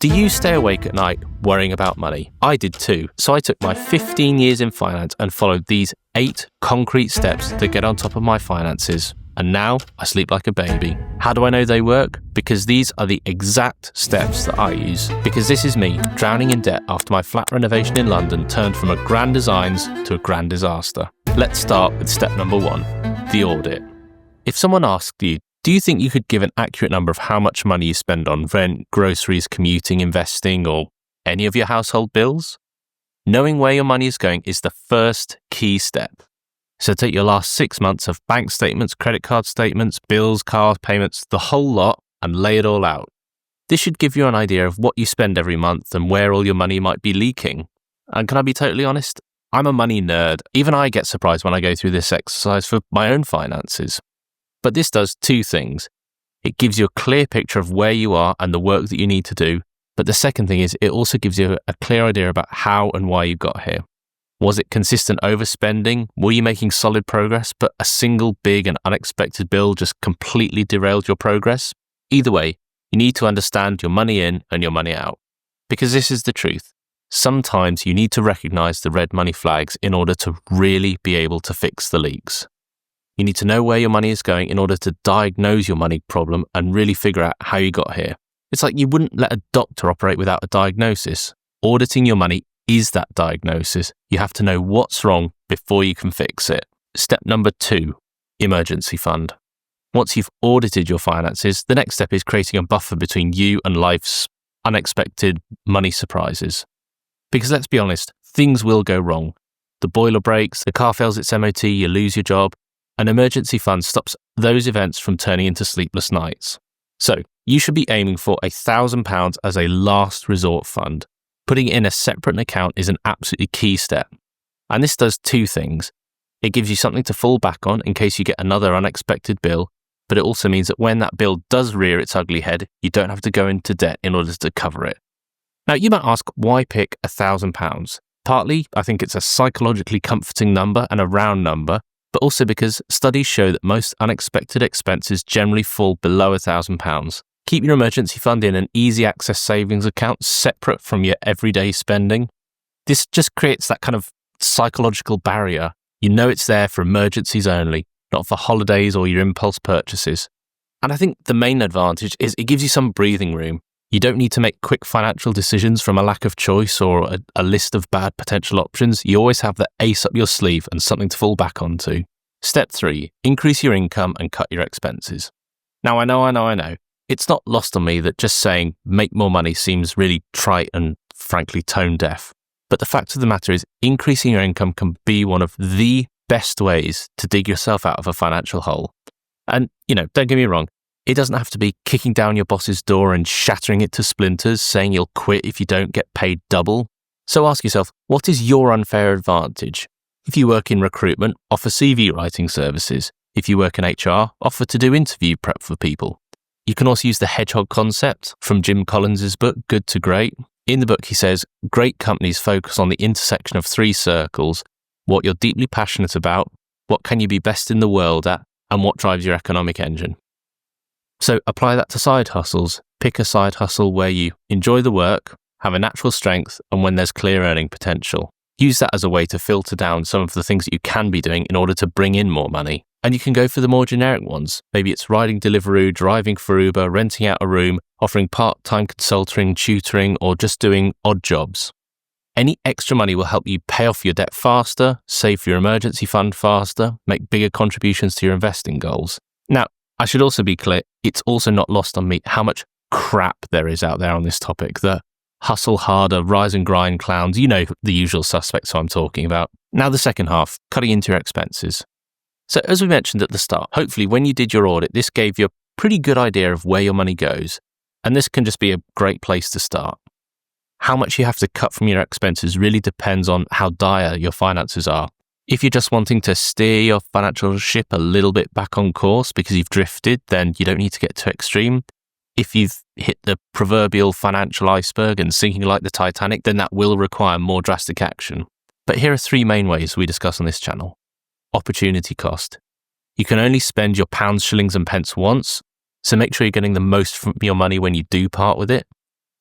Do you stay awake at night worrying about money? I did too. So I took my 15 years in finance and followed these 8 concrete steps to get on top of my finances. And now I sleep like a baby. How do I know they work? Because these are the exact steps that I use. Because this is me drowning in debt after my flat renovation in London turned from a grand designs to a grand disaster. Let's start with step number 1, the audit. If someone asked you, do you think you could give an accurate number of how much money you spend on rent, groceries, commuting, investing, or any of your household bills? Knowing where your money is going is the first key step. So take your last 6 months of bank statements, credit card statements, bills, car payments, the whole lot, and lay it all out. This should give you an idea of what you spend every month and where all your money might be leaking. And can I be totally honest? I'm a money nerd. Even I get surprised when I go through this exercise for my own finances. But this does 2 things. It gives you a clear picture of where you are and the work that you need to do. But the second thing is it also gives you a clear idea about how and why you got here. Was it consistent overspending? Were you making solid progress, but a single big and unexpected bill just completely derailed your progress? Either way, you need to understand your money in and your money out. Because this is the truth. Sometimes you need to recognize the red money flags in order to really be able to fix the leaks. You need to know where your money is going in order to diagnose your money problem and really figure out how you got here. It's like you wouldn't let a doctor operate without a diagnosis. Auditing your money is that diagnosis. You have to know what's wrong before you can fix it. Step number 2, emergency fund. Once you've audited your finances, the next step is creating a buffer between you and life's unexpected money surprises. Because let's be honest, things will go wrong. The boiler breaks, the car fails its MOT, you lose your job. An emergency fund stops those events from turning into sleepless nights. So you should be aiming for £1,000 as a last resort fund. Putting it in a separate account is an absolutely key step. And this does 2 things. It gives you something to fall back on in case you get another unexpected bill, but it also means that when that bill does rear its ugly head, you don't have to go into debt in order to cover it. Now you might ask, why pick £1,000? Partly, I think it's a psychologically comforting number and a round number, but also because studies show that most unexpected expenses generally fall below £1,000. Keep your emergency fund in an easy access savings account separate from your everyday spending. This just creates that kind of psychological barrier. You know it's there for emergencies only, not for holidays or your impulse purchases. And I think the main advantage is it gives you some breathing room. You don't need to make quick financial decisions from a lack of choice or a list of bad potential options. You always have the ace up your sleeve and something to fall back onto. Step 3, increase your income and cut your expenses. Now, I know. It's not lost on me that just saying make more money seems really trite and frankly tone deaf. But the fact of the matter is increasing your income can be one of the best ways to dig yourself out of a financial hole. And, don't get me wrong. It doesn't have to be kicking down your boss's door and shattering it to splinters, saying you'll quit if you don't get paid double. So ask yourself, what is your unfair advantage? If you work in recruitment, offer CV writing services. If you work in HR, offer to do interview prep for people. You can also use the hedgehog concept from Jim Collins' book, Good to Great. In the book, he says, great companies focus on the intersection of 3 circles: what you're deeply passionate about, what can you be best in the world at, and what drives your economic engine. So apply that to side hustles. Pick a side hustle where you enjoy the work, have a natural strength, and when there's clear earning potential. Use that as a way to filter down some of the things that you can be doing in order to bring in more money. And you can go for the more generic ones. Maybe it's riding Deliveroo, driving for Uber, renting out a room, offering part-time consulting, tutoring, or just doing odd jobs. Any extra money will help you pay off your debt faster, save for your emergency fund faster, make bigger contributions to your investing goals. Now, I should also be clear, it's also not lost on me how much crap there is out there on this topic. The hustle harder, rise and grind clowns, the usual suspects I'm talking about. Now the second half, cutting into your expenses. So as we mentioned at the start, hopefully when you did your audit, this gave you a pretty good idea of where your money goes. And this can just be a great place to start. How much you have to cut from your expenses really depends on how dire your finances are. If you're just wanting to steer your financial ship a little bit back on course because you've drifted, then you don't need to get too extreme. If you've hit the proverbial financial iceberg and sinking like the Titanic, then that will require more drastic action. But here are 3 main ways we discuss on this channel. Opportunity cost. You can only spend your pounds, shillings and pence once, so make sure you're getting the most from your money when you do part with it.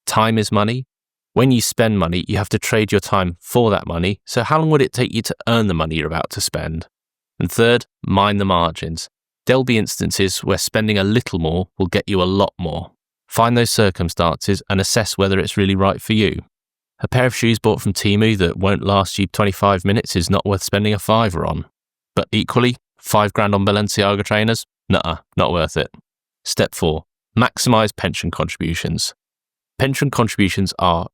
time is money. When you spend money, you have to trade your time for that money. So how long would it take you to earn the money you're about to spend? And third, mind the margins. There'll be instances where spending a little more will get you a lot more. Find those circumstances and assess whether it's really right for you. A pair of shoes bought from Temu that won't last you 25 minutes is not worth spending a fiver on. But equally, $5,000 on Balenciaga trainers? Nuh-uh, not worth it. Step 4. Maximise pension contributions. Pension contributions are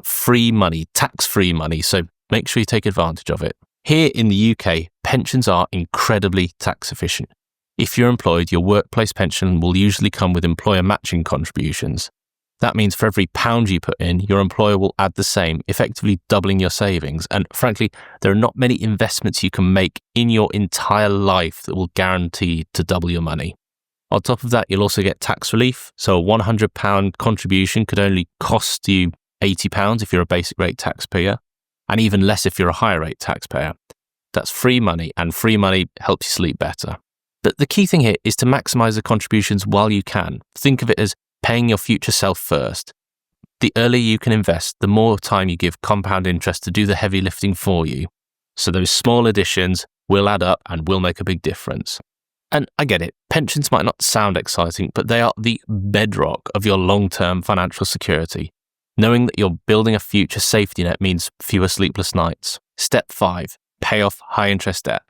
free money, tax-free money, so make sure you take advantage of it. Here in the UK, pensions are incredibly tax efficient. If you're employed, your workplace pension will usually come with employer matching contributions. That means for every pound you put in, your employer will add the same, effectively doubling your savings. And frankly, there are not many investments you can make in your entire life that will guarantee to double your money. On top of that, you'll also get tax relief. So a £100 contribution could only cost you £80 if you're a basic rate taxpayer, and even less if you're a higher rate taxpayer. That's free money, and free money helps you sleep better. But the key thing here is to maximise the contributions while you can. Think of it as paying your future self first. The earlier you can invest, the more time you give compound interest to do the heavy lifting for you. So those small additions will add up and will make a big difference. And I get it, pensions might not sound exciting, but they are the bedrock of your long-term financial security. Knowing that you're building a future safety net means fewer sleepless nights. Step 5, pay off high-interest debt.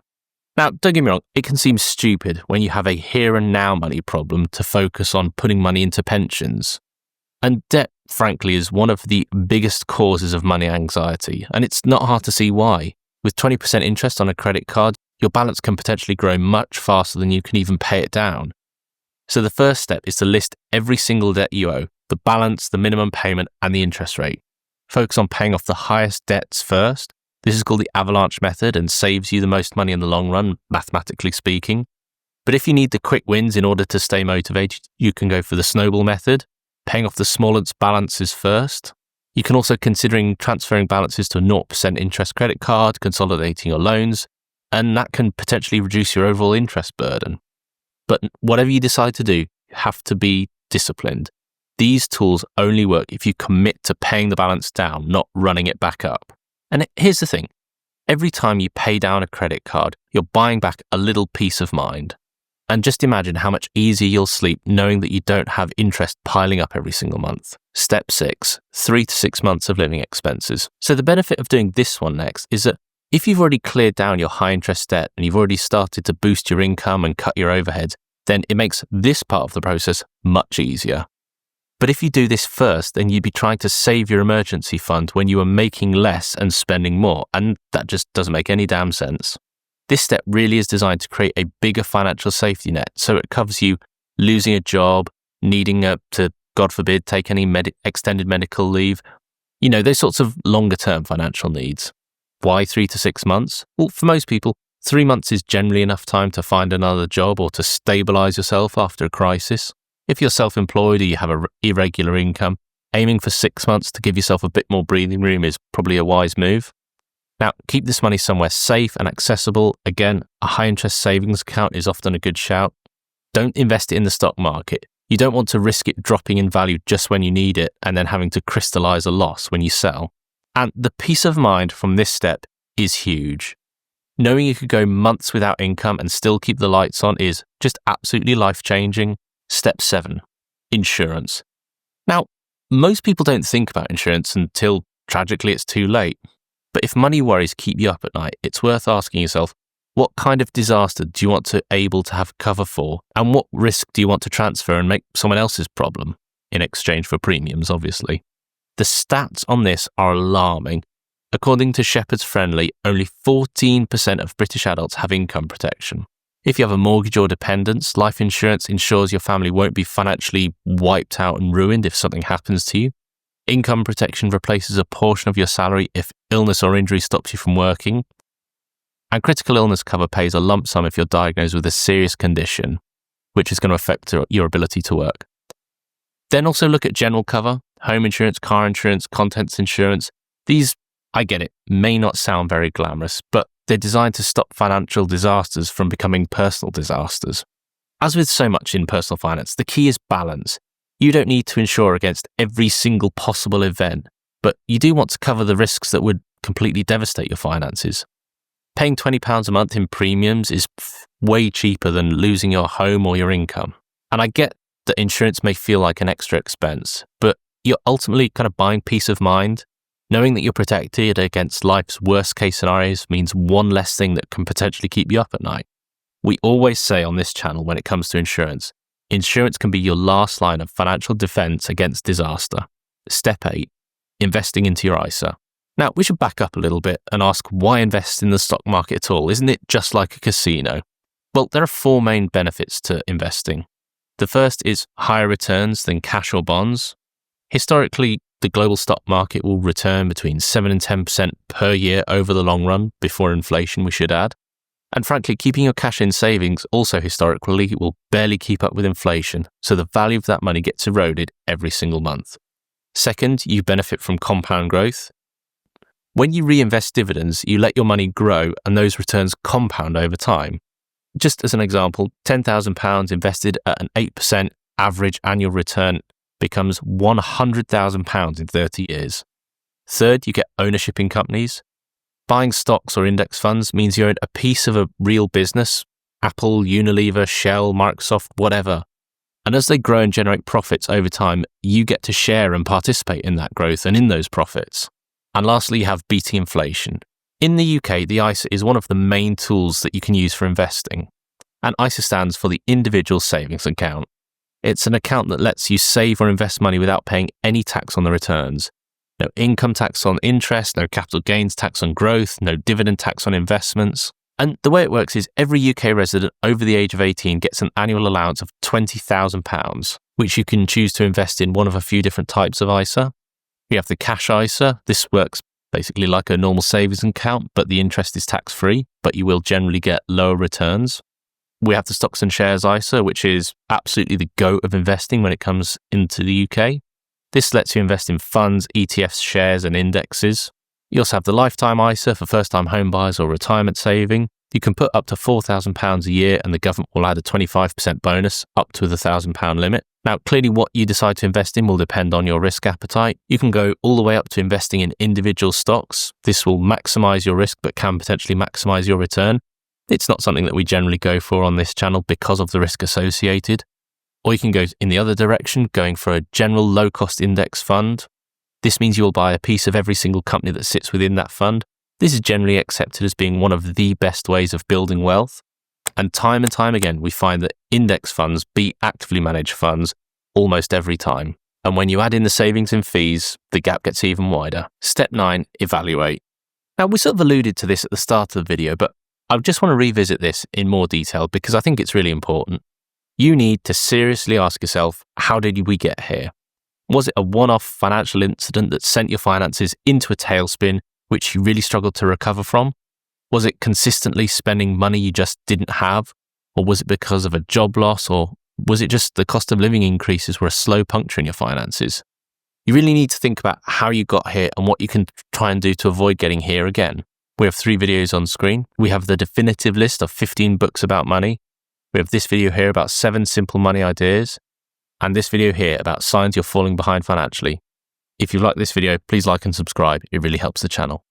Now, don't get me wrong, it can seem stupid when you have a here and now money problem to focus on putting money into pensions. And debt, frankly, is one of the biggest causes of money anxiety, and it's not hard to see why. With 20% interest on a credit card, your balance can potentially grow much faster than you can even pay it down. So the first step is to list every single debt you owe, the balance, the minimum payment, and the interest rate. Focus on paying off the highest debts first. This is called the avalanche method and saves you the most money in the long run, mathematically speaking. But if you need the quick wins in order to stay motivated, you can go for the snowball method, paying off the smallest balances first. You can also considering transferring balances to a 0% interest credit card, consolidating your loans, and that can potentially reduce your overall interest burden. But whatever you decide to do, you have to be disciplined. These tools only work if you commit to paying the balance down, not running it back up. And here's the thing, every time you pay down a credit card, you're buying back a little peace of mind. And just imagine how much easier you'll sleep knowing that you don't have interest piling up every single month. Step 6, 3 to 6 months of living expenses. So the benefit of doing this one next is that if you've already cleared down your high interest debt and you've already started to boost your income and cut your overheads, then it makes this part of the process much easier. But if you do this first, then you'd be trying to save your emergency fund when you are making less and spending more, and that just doesn't make any damn sense. This step really is designed to create a bigger financial safety net, so it covers you losing a job, needing to, God forbid, take any extended medical leave, those sorts of longer-term financial needs. Why 3 to 6 months? Well, for most people, 3 months is generally enough time to find another job or to stabilise yourself after a crisis. If you're self-employed or you have an irregular income, aiming for 6 months to give yourself a bit more breathing room is probably a wise move. Now, keep this money somewhere safe and accessible. Again, a high-interest savings account is often a good shout. Don't invest it in the stock market. You don't want to risk it dropping in value just when you need it and then having to crystallise a loss when you sell. And the peace of mind from this step is huge. Knowing you could go months without income and still keep the lights on is just absolutely life-changing. Step 7, insurance. Now, most people don't think about insurance until, tragically, it's too late. But if money worries keep you up at night, it's worth asking yourself, what kind of disaster do you want to able to have cover for? And what risk do you want to transfer and make someone else's problem? In exchange for premiums, obviously. The stats on this are alarming. According to Shepherd's Friendly, only 14% of British adults have income protection. If you have a mortgage or dependents, life insurance ensures your family won't be financially wiped out and ruined if something happens to you. Income protection replaces a portion of your salary if illness or injury stops you from working. And critical illness cover pays a lump sum if you're diagnosed with a serious condition, which is going to affect your ability to work. Then also look at general cover, home insurance, car insurance, contents insurance. These, I get it, may not sound very glamorous, but they're designed to stop financial disasters from becoming personal disasters. As with so much in personal finance, the key is balance. You don't need to insure against every single possible event, but you do want to cover the risks that would completely devastate your finances. Paying £20 a month in premiums is way cheaper than losing your home or your income. And I get that insurance may feel like an extra expense, but you're ultimately kind of buying peace of mind. Knowing that you're protected against life's worst case scenarios means one less thing that can potentially keep you up at night. We always say on this channel when it comes to insurance can be your last line of financial defense against disaster. Step 8, investing into your ISA. Now, we should back up a little bit and ask, why invest in the stock market at all? Isn't it just like a casino? Well, there are 4 main benefits to investing. The first is higher returns than cash or bonds. Historically, the global stock market will return between 7 and 10% per year over the long run, before inflation, we should add. And frankly, keeping your cash in savings also historically will barely keep up with inflation, so the value of that money gets eroded every single month. Second, you benefit from compound growth. When you reinvest dividends, you let your money grow and those returns compound over time. Just as an example, £10,000 invested at an 8% average annual return becomes £100,000 in 30 years. Third, you get ownership in companies. Buying stocks or index funds means you own a piece of a real business, Apple, Unilever, Shell, Microsoft, whatever. And as they grow and generate profits over time, you get to share and participate in that growth and in those profits. And lastly, you have beating inflation. In the UK, the ISA is one of the main tools that you can use for investing. And ISA stands for the Individual Savings Account. It's an account that lets you save or invest money without paying any tax on the returns. No income tax on interest, no capital gains tax on growth, no dividend tax on investments. And the way it works is every UK resident over the age of 18 gets an annual allowance of £20,000, which you can choose to invest in one of a few different types of ISA. We have the cash ISA. This works basically like a normal savings account, but the interest is tax-free, but you will generally get lower returns. We have the stocks and shares ISA, which is absolutely the goat of investing when it comes into the UK. This lets you invest in funds, ETFs, shares, and indexes. You also have the lifetime ISA for first-time home buyers or retirement saving. You can put up to £4,000 a year and the government will add a 25% bonus up to the £1,000 limit. Now, clearly what you decide to invest in will depend on your risk appetite. You can go all the way up to investing in individual stocks. This will maximize your risk but can potentially maximize your return. It's not something that we generally go for on this channel because of the risk associated. Or you can go in the other direction, going for a general low-cost index fund. This means you will buy a piece of every single company that sits within that fund. This is generally accepted as being one of the best ways of building wealth. And time again, we find that index funds beat actively managed funds almost every time. And when you add in the savings and fees, the gap gets even wider. Step 9, evaluate. Now, we sort of alluded to this at the start of the video, but I just want to revisit this in more detail because I think it's really important. You need to seriously ask yourself, how did we get here? Was it a one-off financial incident that sent your finances into a tailspin, which you really struggled to recover from? Was it consistently spending money you just didn't have? Or was it because of a job loss? Or was it just the cost of living increases were a slow puncture in your finances? You really need to think about how you got here and what you can try and do to avoid getting here again. We have 3 videos on screen. We have the definitive list of 15 books about money. We have this video here about 7 simple money ideas. And this video here about signs you're falling behind financially. If you like this video, please like and subscribe. It really helps the channel.